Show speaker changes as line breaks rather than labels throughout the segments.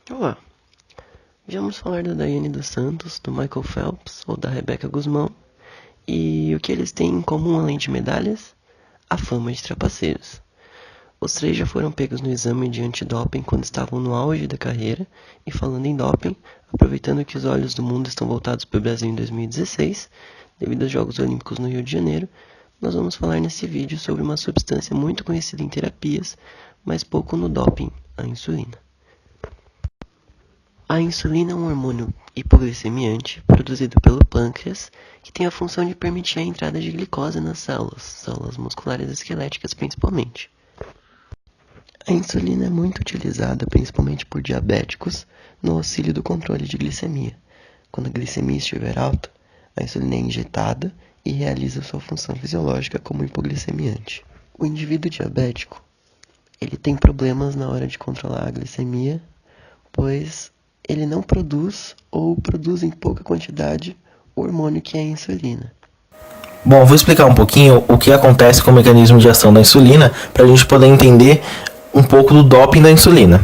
Olá, viemos falar da Daiane dos Santos, do Michael Phelps ou da Rebeca Guzmão e o que eles têm em comum além de medalhas? A fama de trapaceiros. Os três já foram pegos no exame de antidoping quando estavam no auge da carreira e falando em doping, aproveitando que os olhos do mundo estão voltados para o Brasil em 2016, devido aos Jogos Olímpicos no Rio de Janeiro, nós vamos falar nesse vídeo sobre uma substância muito conhecida em terapias, mas pouco no doping, a insulina. A insulina é um hormônio hipoglicemiante produzido pelo pâncreas que tem a função de permitir a entrada de glicose nas células musculares e esqueléticas principalmente. A insulina é muito utilizada principalmente por diabéticos no auxílio do controle de glicemia. Quando a glicemia estiver alta, a insulina é injetada e realiza sua função fisiológica como hipoglicemiante. O indivíduo diabético ele tem problemas na hora de controlar a glicemia, pois ele não produz ou produz em pouca quantidade o hormônio que é a insulina.
Bom, vou explicar um pouquinho o que acontece com o mecanismo de ação da insulina para a gente poder entender um pouco do doping da insulina.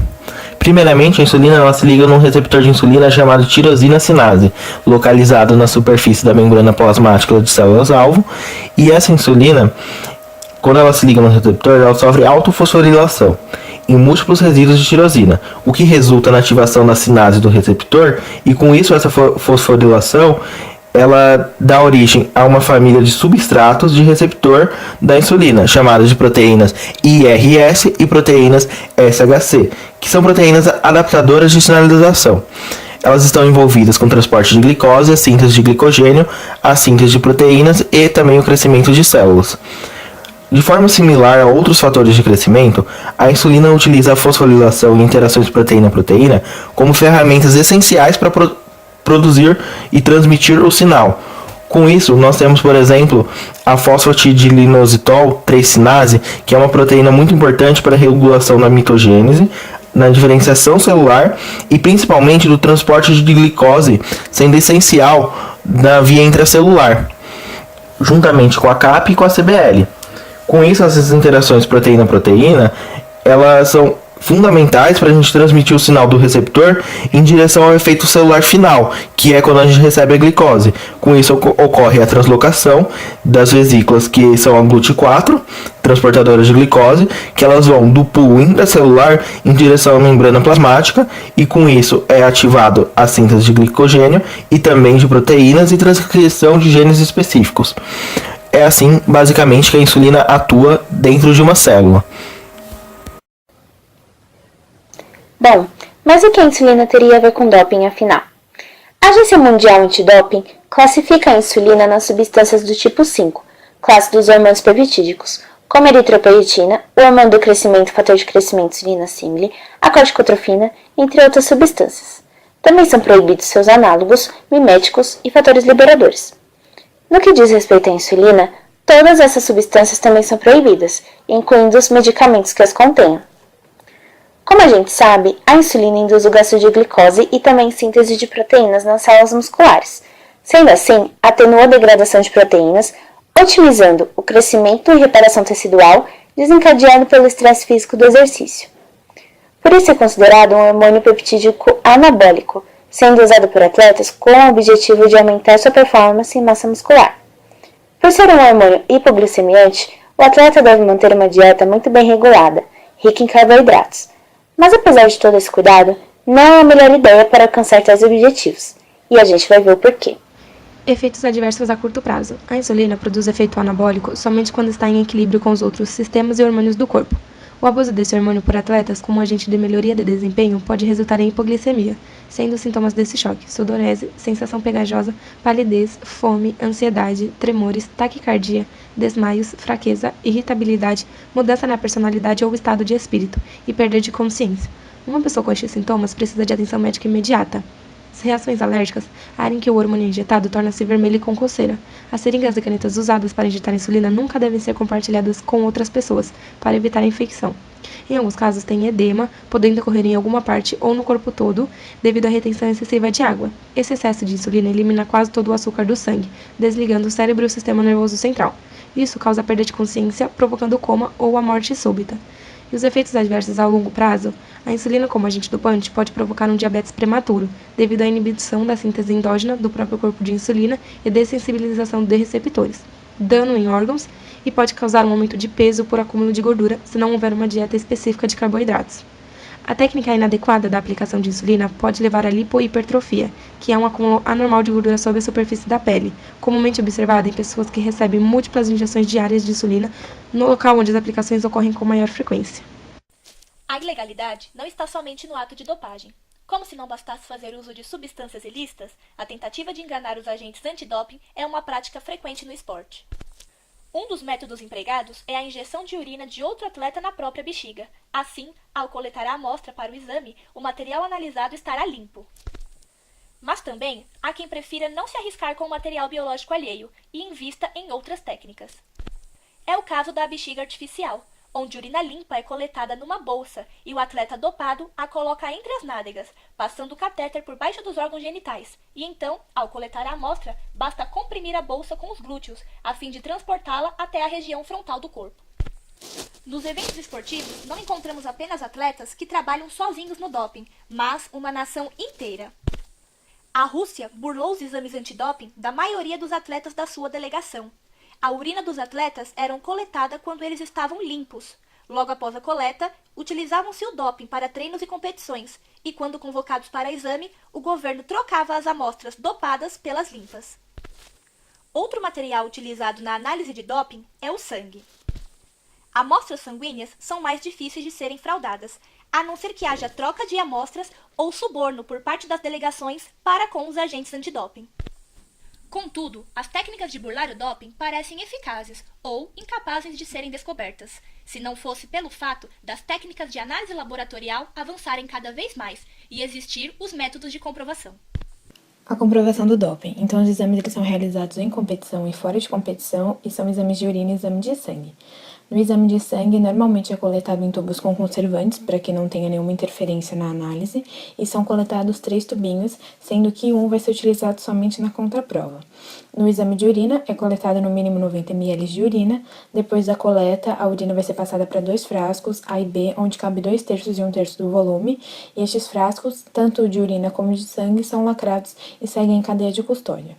Primeiramente, a insulina ela se liga num receptor de insulina chamado tirosina sinase, localizado na superfície da membrana plasmática de células-alvo, e essa insulina, quando ela se liga no receptor, ela sofre autofosforilação em múltiplos resíduos de tirosina, o que resulta na ativação da sinase do receptor, e com isso essa fosforilação ela dá origem a uma família de substratos de receptor da insulina, chamadas de proteínas IRS e proteínas SHC, que são proteínas adaptadoras de sinalização. Elas estão envolvidas com o transporte de glicose, a síntese de glicogênio, a síntese de proteínas e também o crescimento de células. De forma similar a outros fatores de crescimento, a insulina utiliza a fosforilação e interações proteína-proteína como ferramentas essenciais para produzir e transmitir o sinal. Com isso, nós temos, por exemplo, a fosfatidilinositol 3-sinase, que é uma proteína muito importante para a regulação da mitogênese, na diferenciação celular e principalmente do transporte de glicose, sendo essencial na via intracelular, juntamente com a CAP e com a CBL. Com isso, essas interações proteína-proteína, elas são fundamentais para a gente transmitir o sinal do receptor em direção ao efeito celular final, que é quando a gente recebe a glicose. Com isso ocorre a translocação das vesículas, que são a GLUT4, transportadoras de glicose, que elas vão do pool intracelular em direção à membrana plasmática, e com isso é ativado a síntese de glicogênio e também de proteínas e transcrição de genes específicos. É assim, basicamente, que a insulina atua dentro de uma célula.
Bom, mas o que a insulina teria a ver com doping, afinal? A Agência Mundial Antidoping classifica a insulina nas substâncias do tipo 5, classe dos hormônios peptídicos, como a eritropoietina, o hormônio do crescimento, fator de crescimento insulina simile, a corticotrofina, entre outras substâncias. Também são proibidos seus análogos, miméticos e fatores liberadores. No que diz respeito à insulina, todas essas substâncias também são proibidas, incluindo os medicamentos que as contenham. Como a gente sabe, a insulina induz o gasto de glicose e também síntese de proteínas nas células musculares. Sendo assim, atenua a degradação de proteínas, otimizando o crescimento e reparação tecidual desencadeado pelo estresse físico do exercício. Por isso é considerado um hormônio peptídico anabólico, sendo usado por atletas com o objetivo de aumentar sua performance e massa muscular. Por ser um hormônio hipoglicemiante, o atleta deve manter uma dieta muito bem regulada, rica em carboidratos. Mas apesar de todo esse cuidado, não é a melhor ideia para alcançar tais objetivos, e a gente vai ver o porquê.
Efeitos adversos a curto prazo. A insulina produz efeito anabólico somente quando está em equilíbrio com os outros sistemas e hormônios do corpo. O abuso desse hormônio por atletas como agente de melhoria de desempenho pode resultar em hipoglicemia, sendo os sintomas desse choque sudorese, sensação pegajosa, palidez, fome, ansiedade, tremores, taquicardia, desmaios, fraqueza, irritabilidade, mudança na personalidade ou estado de espírito e perda de consciência. Uma pessoa com estes sintomas precisa de atenção médica imediata. As reações alérgicas, a área em que o hormônio é injetado torna-se vermelho e com coceira. As seringas e canetas usadas para injetar insulina nunca devem ser compartilhadas com outras pessoas, para evitar a infecção. Em alguns casos tem edema, podendo ocorrer em alguma parte ou no corpo todo, devido à retenção excessiva de água. Esse excesso de insulina elimina quase todo o açúcar do sangue, desligando o cérebro e o sistema nervoso central. Isso causa perda de consciência, provocando coma ou a morte súbita. E os efeitos adversos a longo prazo? A insulina como agente dopante pode provocar um diabetes prematuro, devido à inibição da síntese endógena do próprio corpo de insulina e dessensibilização de receptores, dano em órgãos e pode causar um aumento de peso por acúmulo de gordura se não houver uma dieta específica de carboidratos. A técnica inadequada da aplicação de insulina pode levar à lipohipertrofia, que é um acúmulo anormal de gordura sobre a superfície da pele, comumente observada em pessoas que recebem múltiplas injeções diárias de insulina no local onde as aplicações ocorrem com maior frequência.
A ilegalidade não está somente no ato de dopagem. Como se não bastasse fazer uso de substâncias ilícitas, a tentativa de enganar os agentes antidoping é uma prática frequente no esporte. Um dos métodos empregados é a injeção de urina de outro atleta na própria bexiga. Assim, ao coletar a amostra para o exame, o material analisado estará limpo. Mas também há quem prefira não se arriscar com o material biológico alheio e invista em outras técnicas. É o caso da bexiga artificial, onde urina limpa é coletada numa bolsa e o atleta dopado a coloca entre as nádegas, passando o catéter por baixo dos órgãos genitais. E então, ao coletar a amostra, basta comprimir a bolsa com os glúteos, a fim de transportá-la até a região frontal do corpo. Nos eventos esportivos, não encontramos apenas atletas que trabalham sozinhos no doping, mas uma nação inteira. A Rússia burlou os exames antidoping da maioria dos atletas da sua delegação. A urina dos atletas era coletada quando eles estavam limpos. Logo após a coleta, utilizavam-se o doping para treinos e competições, e quando convocados para exame, o governo trocava as amostras dopadas pelas limpas. Outro material utilizado na análise de doping é o sangue. Amostras sanguíneas são mais difíceis de serem fraudadas, a não ser que haja troca de amostras ou suborno por parte das delegações para com os agentes antidoping. Contudo, as técnicas de burlar o doping parecem eficazes ou incapazes de serem descobertas, se não fosse pelo fato das técnicas de análise laboratorial avançarem cada vez mais e existir os métodos de comprovação.
A comprovação do doping. Então, os exames eles são realizados em competição e fora de competição e são exames de urina e exame de sangue. No exame de sangue, normalmente é coletado em tubos com conservantes, para que não tenha nenhuma interferência na análise, e são coletados 3 tubinhos, sendo que um vai ser utilizado somente na contraprova. No exame de urina, é coletado no mínimo 90 ml de urina. Depois da coleta, a urina vai ser passada para 2 frascos, A e B, onde cabe 2/3 e 1/3 do volume, e estes frascos, tanto de urina como de sangue, são lacrados e seguem em cadeia de custódia.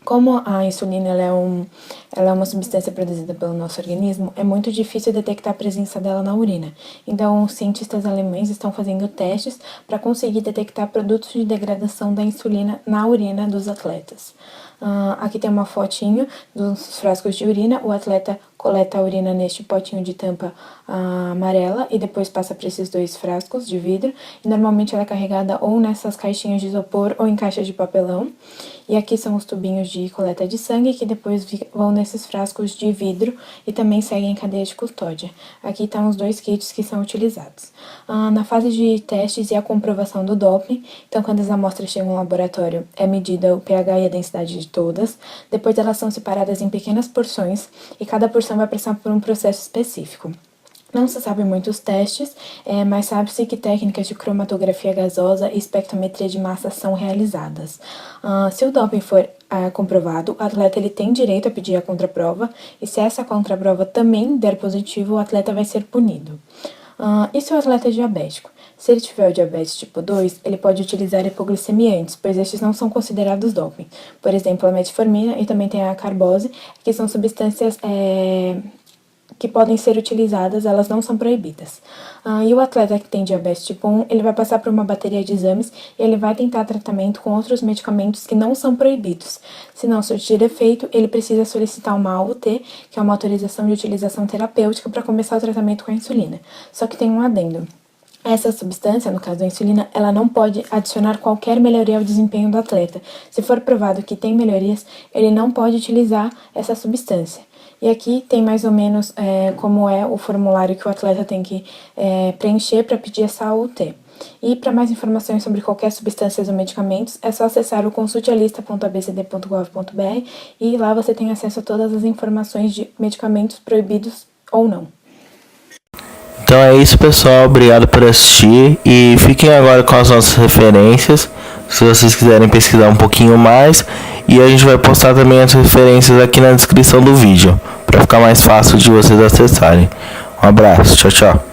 Como a insulina ela é uma substância produzida pelo nosso organismo, é muito difícil detectar a presença dela na urina. Então, os cientistas alemães estão fazendo testes para conseguir detectar produtos de degradação da insulina na urina dos atletas. Aqui tem uma fotinho dos frascos de urina. O atleta coleta a urina neste potinho de tampa amarela e depois passa para esses 2 frascos de vidro. E normalmente ela é carregada ou nessas caixinhas de isopor ou em caixas de papelão. E aqui são os tubinhos de coleta de sangue que depois vão nesses frascos de vidro e também seguem em cadeia de custódia. Aqui estão os 2 kits que são utilizados. Na fase de testes e a comprovação do doping, então quando as amostras chegam ao laboratório, é medida o pH e a densidade de todas. Depois elas são separadas em pequenas porções e cada porção vai passar por um processo específico. Não se sabe muitos testes, mas sabe-se que técnicas de cromatografia gasosa e espectrometria de massa são realizadas. Se o doping for comprovado, o atleta ele tem direito a pedir a contraprova, e se essa contraprova também der positivo, o atleta vai ser punido. E se o atleta é diabético? Se ele tiver o diabetes tipo 2, ele pode utilizar hipoglicemiantes, pois estes não são considerados doping. Por exemplo, a metformina e também tem a carbose, que são substâncias que podem ser utilizadas, elas não são proibidas. E o atleta que tem diabetes tipo 1, ele vai passar por uma bateria de exames e ele vai tentar tratamento com outros medicamentos que não são proibidos. Se não surtir efeito, ele precisa solicitar uma AUT, que é uma autorização de utilização terapêutica, para começar o tratamento com a insulina. Só que tem um adendo. Essa substância, no caso da insulina, ela não pode adicionar qualquer melhoria ao desempenho do atleta. Se for provado que tem melhorias, ele não pode utilizar essa substância. E aqui tem mais ou menos como é o formulário que o atleta tem que preencher para pedir essa AUT. E para mais informações sobre qualquer substância ou medicamentos, é só acessar o consultealista.abcd.gov.br e lá você tem acesso a todas as informações de medicamentos proibidos ou não.
Então é isso, pessoal. Obrigado por assistir e fiquem agora com as nossas referências, se vocês quiserem pesquisar um pouquinho mais, e a gente vai postar também as referências aqui na descrição do vídeo, para ficar mais fácil de vocês acessarem. Um abraço, tchau, tchau.